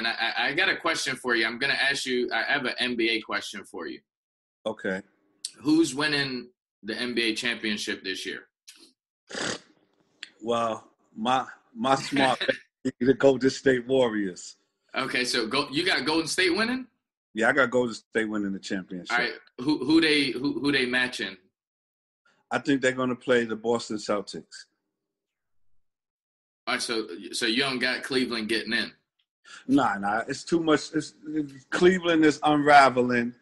and I got a question for you. I'm going to ask you. I have an NBA question for you. Okay. Who's winning the NBA championship this year? Well, my smart bet is the Golden State Warriors. Okay, so you got Golden State winning? Yeah, I got Golden State winning the championship. All right, who they matching? I think they're going to play the Boston Celtics. All right, so you don't got Cleveland getting in? Nah, it's too much. Cleveland is unraveling.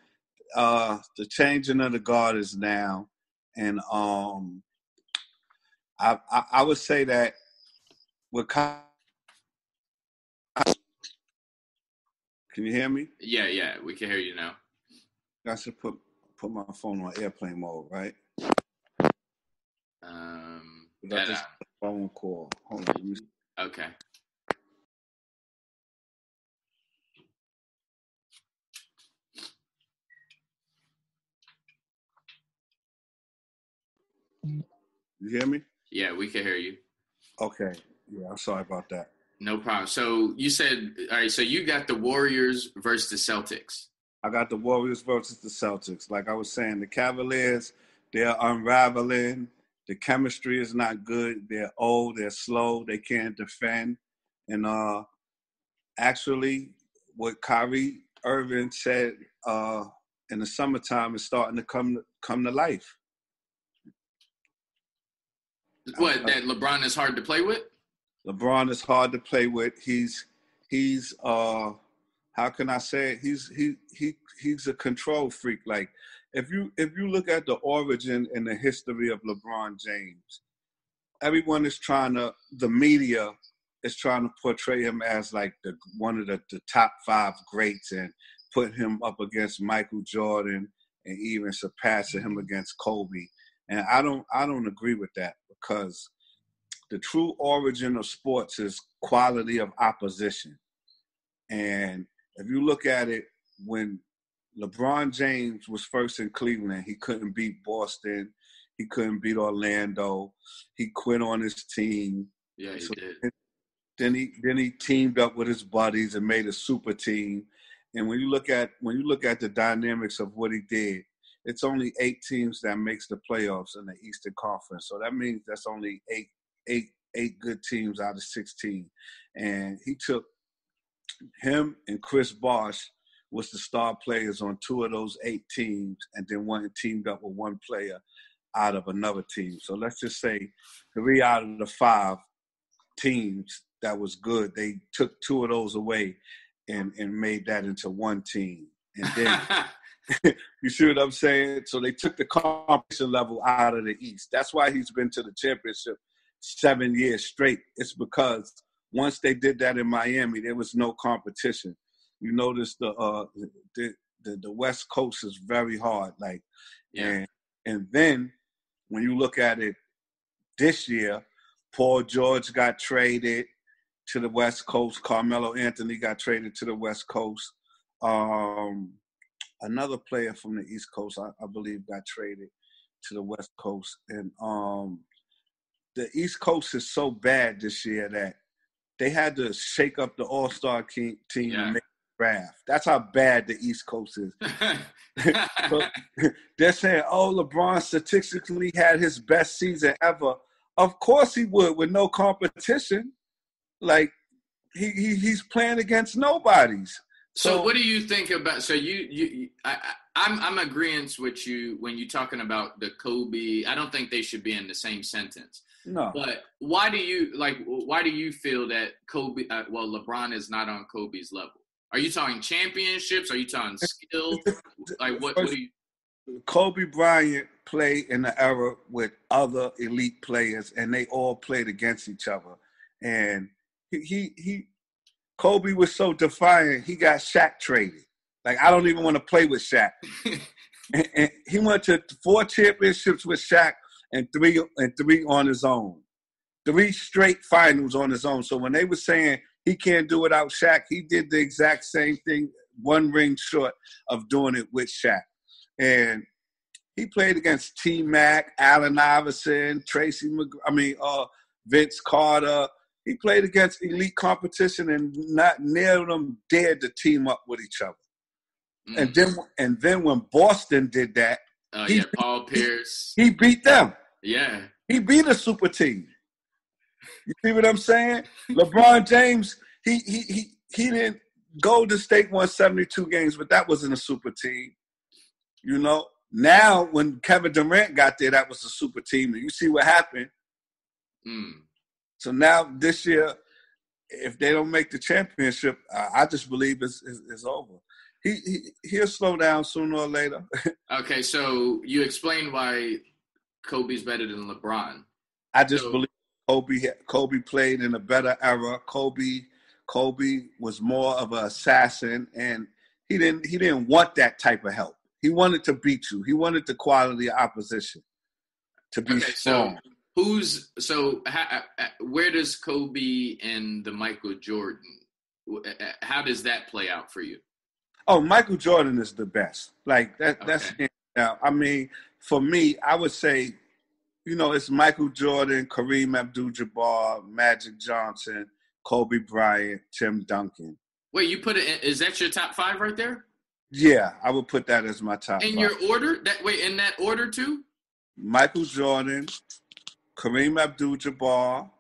The changing of the guard is now, and I would say that with. Can you hear me? Yeah, we can hear you now. I should put my phone on airplane mode, right? I just phone call. Hold on. Okay. You hear me? Yeah, we can hear you. Okay. Yeah, I'm sorry about that. No problem. So you said, all right, so you got the Warriors versus the Celtics. I got the Warriors versus the Celtics. Like I was saying, the Cavaliers, they're unraveling. The chemistry is not good. They're old. They're slow. They can't defend. And actually, what Kyrie Irving said in the summertime is starting to come to life. What, that LeBron is hard to play with? LeBron is hard to play with. He's how can I say it? He's a control freak. Like if you look at the origin and the history of LeBron James, everyone is the media is trying to portray him as like one of the top 5 greats and put him up against Michael Jordan and even surpassing him against Kobe. And I don't agree with that, because the true origin of sports is quality of opposition. And if you look at it, when LeBron James was first in Cleveland, he couldn't beat Boston. He couldn't beat Orlando. He quit on his team. Yeah, he did. Then he teamed up with his buddies and made a super team. And when you look at the dynamics of what he did, it's only 8 teams that makes the playoffs in the Eastern Conference. So that means that's only eight good teams out of 16. And he took him and Chris Bosh was the star players on 2 of those 8 teams, and then one teamed up with one player out of another team. So let's just say 3 out of the 5 teams that was good, they took 2 of those away and made that into one team. And then you see what I'm saying? So they took the competition level out of the East. That's why he's been to the championship 7 years straight. It's because once they did that in Miami, there was no competition. You notice the West Coast is very hard. Like, yeah. And then when you look at it this year, Paul George got traded to the West Coast. Carmelo Anthony got traded to the West Coast. Another player from the East Coast, I believe, got traded to the West Coast. And the East Coast is so bad this year that they had to shake up the All-Star team and make the draft. That's how bad the East Coast is. So they're saying, LeBron statistically had his best season ever. Of course he would, with no competition. Like, he's playing against nobodies. So what do you think about? So I'm agreeing with you when you're talking about the Kobe. I don't think they should be in the same sentence. No. But why do you feel that Kobe? LeBron is not on Kobe's level. Are you talking championships? Are you talking skill? Like what do you? Kobe Bryant played in the era with other elite players, and they all played against each other. And Kobe was so defiant, he got Shaq traded. Like, I don't even want to play with Shaq. and he went to 4 championships with Shaq and three on his own. 3 straight finals on his own. So when they were saying he can't do it without Shaq, he did the exact same thing, 1 ring short of doing it with Shaq. And he played against T-Mac, Allen Iverson, Vince Carter, He played against elite competition, and not near of them dared to team up with each other. And then when Boston did that, Paul Pierce. He beat them. Yeah. He beat a super team. You see what I'm saying? LeBron James, he didn't. Golden State won 72 games, but that wasn't a super team. You know? Now, when Kevin Durant got there, that was a super team. And you see what happened. So now, this year, if they don't make the championship, I just believe it's over. He'll slow down sooner or later. Okay, so you explained why Kobe's better than LeBron. I just believe Kobe played in a better era. Kobe was more of an assassin, and he didn't want that type of help. He wanted to beat you. He wanted the quality of opposition to be strong. So where does Kobe and the Michael Jordan? How does that play out for you? Oh, Michael Jordan is the best. Like that. Okay. That's now. I mean, for me, I would say, it's Michael Jordan, Kareem Abdul-Jabbar, Magic Johnson, Kobe Bryant, Tim Duncan. Wait, you put it in, is that your top 5 right there? Yeah, I would put that as my top 5. In your order? In that order too? Michael Jordan, Kareem Abdul-Jabbar,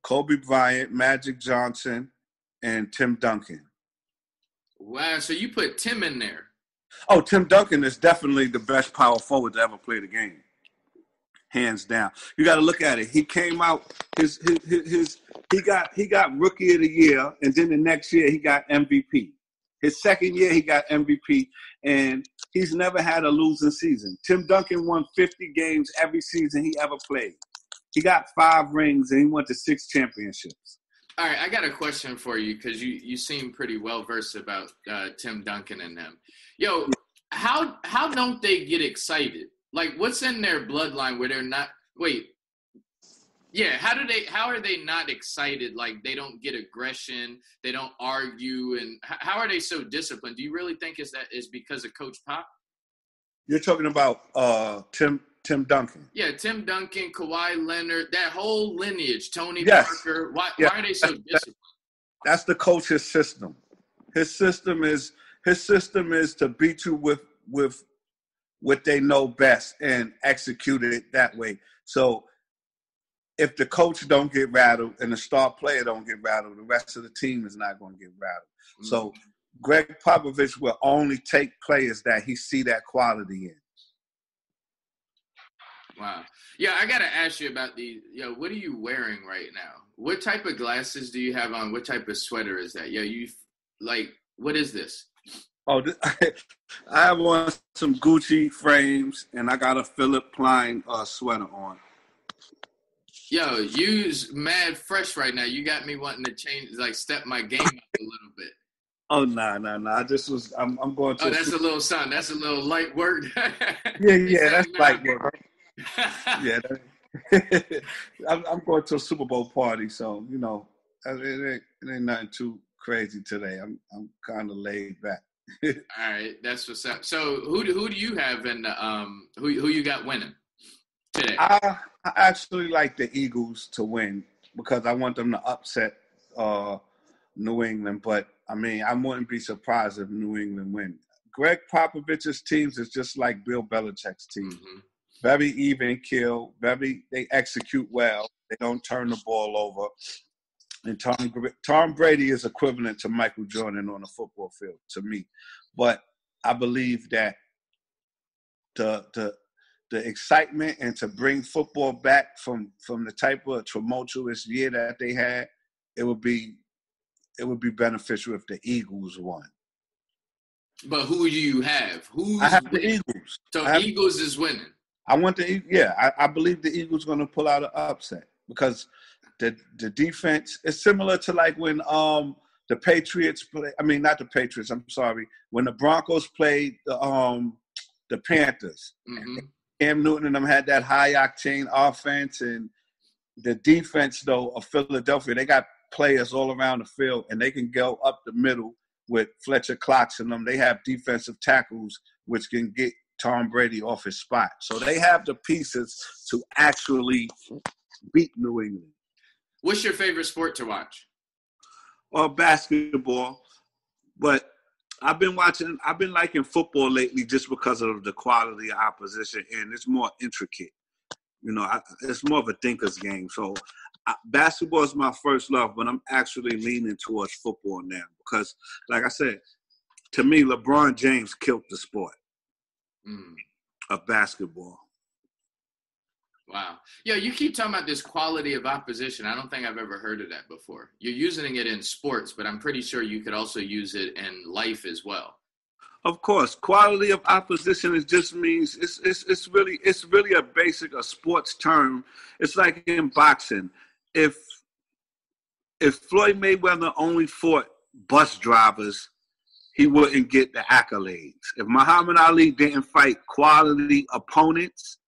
Kobe Bryant, Magic Johnson, and Tim Duncan. Wow, so you put Tim in there. Oh, Tim Duncan is definitely the best power forward to ever play the game. Hands down. You got to look at it. He came out, he got Rookie of the Year, and then the next year he got MVP. His second year he got MVP, and he's never had a losing season. Tim Duncan won 50 games every season he ever played. He got 5 rings, and he went to 6 championships. All right, I got a question for you because you seem pretty well-versed about Tim Duncan and them. Yo, how don't they get excited? Like, what's in their bloodline where they're not – wait. Yeah, how are they not excited? Like, they don't get aggression, they don't argue, and how are they so disciplined? Do you really think is because of Coach Pop? You're talking about Tim Duncan. Yeah, Tim Duncan, Kawhi Leonard, that whole lineage, Tony Parker. Why are they so disciplined? That's the coach's system. His system is to beat you with what they know best and execute it that way. So if the coach don't get rattled and the star player don't get rattled, the rest of the team is not going to get rattled. Mm-hmm. So Gregg Popovich will only take players that he see that quality in. Wow. Yeah, I got to ask you about what are you wearing right now? What type of glasses do you have on? What type of sweater is that? What is this? Oh, I have on some Gucci frames, and I got a Philip Klein sweater on. Yo, you's mad fresh right now. You got me wanting to change, step my game up a little bit. Oh, nah. I'm going to. Oh, that's a little something. That's a little light work. Yeah, that's light work. Yeah, I'm going to a Super Bowl party, so it ain't nothing too crazy today. I'm kind of laid back. All right, that's what's up. So who do you have in the who you got winning today? I actually like the Eagles to win because I want them to upset New England, but I mean I wouldn't be surprised if New England win. Gregg Popovich's teams is just like Bill Belichick's team. Mm-hmm. Very even kill, they execute well. They don't turn the ball over. And Tom Brady is equivalent to Michael Jordan on the football field to me. But I believe that the excitement and to bring football back from the type of tumultuous year that they had, it would be beneficial if the Eagles won. But who do you have? I have the Eagles. So Eagles is winning. I believe the Eagles going to pull out an upset because the defense is similar to like when the Patriots play. I mean, not the Patriots. I'm sorry. When the Broncos played the Panthers, mm-hmm. Cam Newton and them had that high octane offense, and the defense though of Philadelphia, they got players all around the field, and they can go up the middle with Fletcher Cox and them. They have defensive tackles which can get Tom Brady off his spot. So they have the pieces to actually beat New England. What's your favorite sport to watch? Or basketball, but I've been liking football lately just because of the quality of opposition, and it's more intricate. It's more of a thinker's game. So basketball is my first love, but I'm actually leaning towards football now because, like I said, to me, LeBron James killed the sport of basketball. Wow. Yeah, you keep talking about this quality of opposition. I don't think I've ever heard of that before. You're using it in sports, but I'm pretty sure you could also use it in life as well. Of course, quality of opposition just means it's really a sports term. It's like in boxing. If Floyd Mayweather only fought bus drivers, he wouldn't get the accolades. If Muhammad Ali didn't fight quality opponents,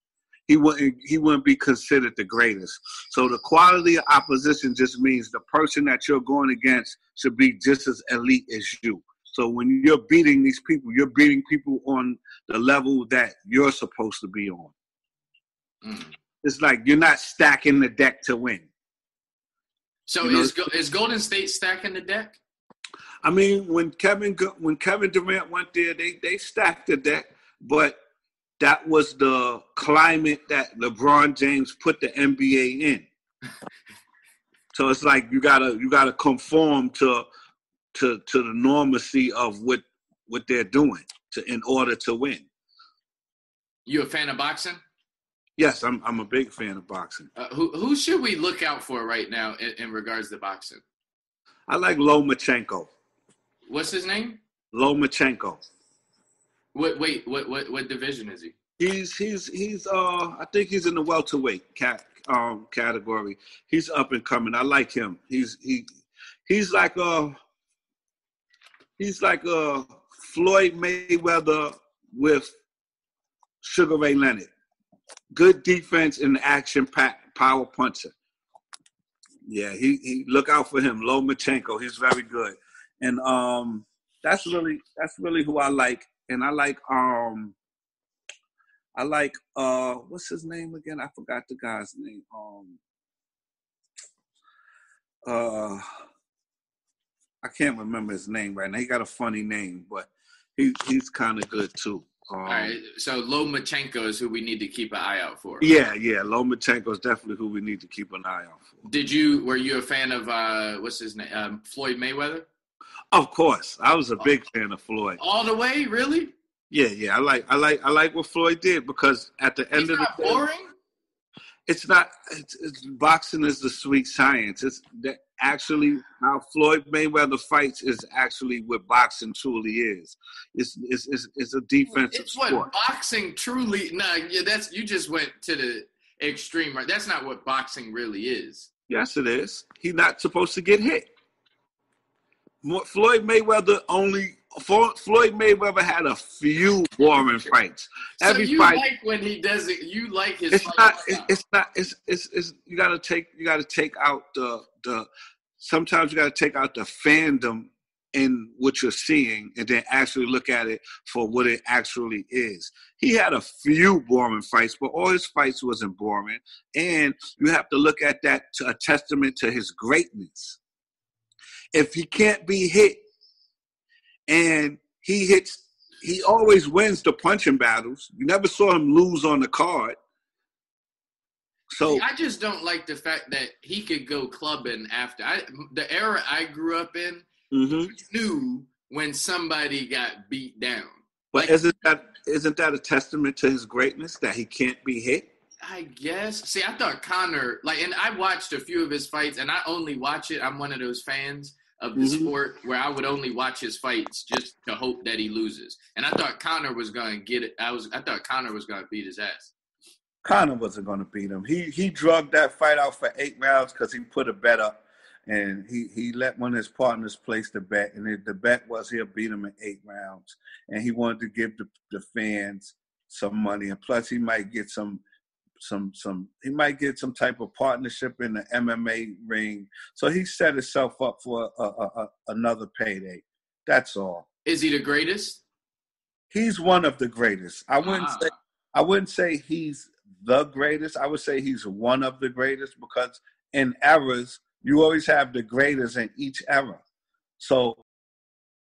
he wouldn't be considered the greatest. So the quality of opposition just means the person that you're going against should be just as elite as you. So when you're beating these people, you're beating people on the level that you're supposed to be on. It's like you're not stacking the deck to win. So is Golden State stacking the deck? I mean, when Kevin Durant went there, they stacked the deck, but that was the climate that LeBron James put the NBA in. So it's like you gotta conform to the normacy of what they're doing in order to win. You a fan of boxing? Yes, I'm a big fan of boxing. Who should we look out for right now in regards to boxing? I like Lomachenko. What's his name? Lomachenko. What division is he? He's I think he's in the welterweight category. He's up and coming. I like him. He's like a Floyd Mayweather with Sugar Ray Leonard. Good defense and action power puncher. Yeah, he look out for him, Lomachenko. He's very good. And that's really who I like. And I like what's his name again? I forgot the guy's name. I can't remember his name right now. He got a funny name, but he's kind of good too. All right, so Lomachenko is who we need to keep an eye out for. Yeah, Lomachenko is definitely who we need to keep an eye out for. Were you a fan of what's his name? Floyd Mayweather? Of course, I was a big fan of Floyd. All the way, really? Yeah. I like what Floyd did because at the end of the day, boring. It's not. It's boxing is the sweet science. It's that actually how Floyd Mayweather fights is actually what boxing truly is. It's a defensive sport. What boxing truly. You just went to the extreme. Right? That's not what boxing really is. Yes, it is. He's not supposed to get hit. Floyd Mayweather had a few boring fights. So you fight, like when he does it. You like his. It's not. You gotta take out the. Sometimes you gotta take out the fandom in what you're seeing, and then actually look at it for what it actually is. He had a few boring fights, but all his fights wasn't boring, and you have to look at that to a testament to his greatness. If he can't be hit, and he always wins the punching battles. You never saw him lose on the card. So see, I just don't like the fact that he could go clubbing after. The era I grew up in, you knew when somebody got beat down. But isn't that a testament to his greatness that he can't be hit? I guess. See, I thought Conor, and I watched a few of his fights, and I only watch it. I'm one of those fans of the sport where I would only watch his fights just to hope that he loses. And I thought Conor was going to get it. I thought Conor was going to beat his ass. Conor wasn't going to beat him. He drugged that fight out for 8 rounds because he put a bet up, and he let one of his partners place the bet, and the bet was he'll beat him in 8 rounds, and he wanted to give the fans some money, and plus he might get some type of partnership in the MMA ring. So he set himself up for another payday. That's all. Is he the greatest? He's one of the greatest. I wouldn't say he's the greatest. I would say he's one of the greatest because in eras You always have the greatest in each era. So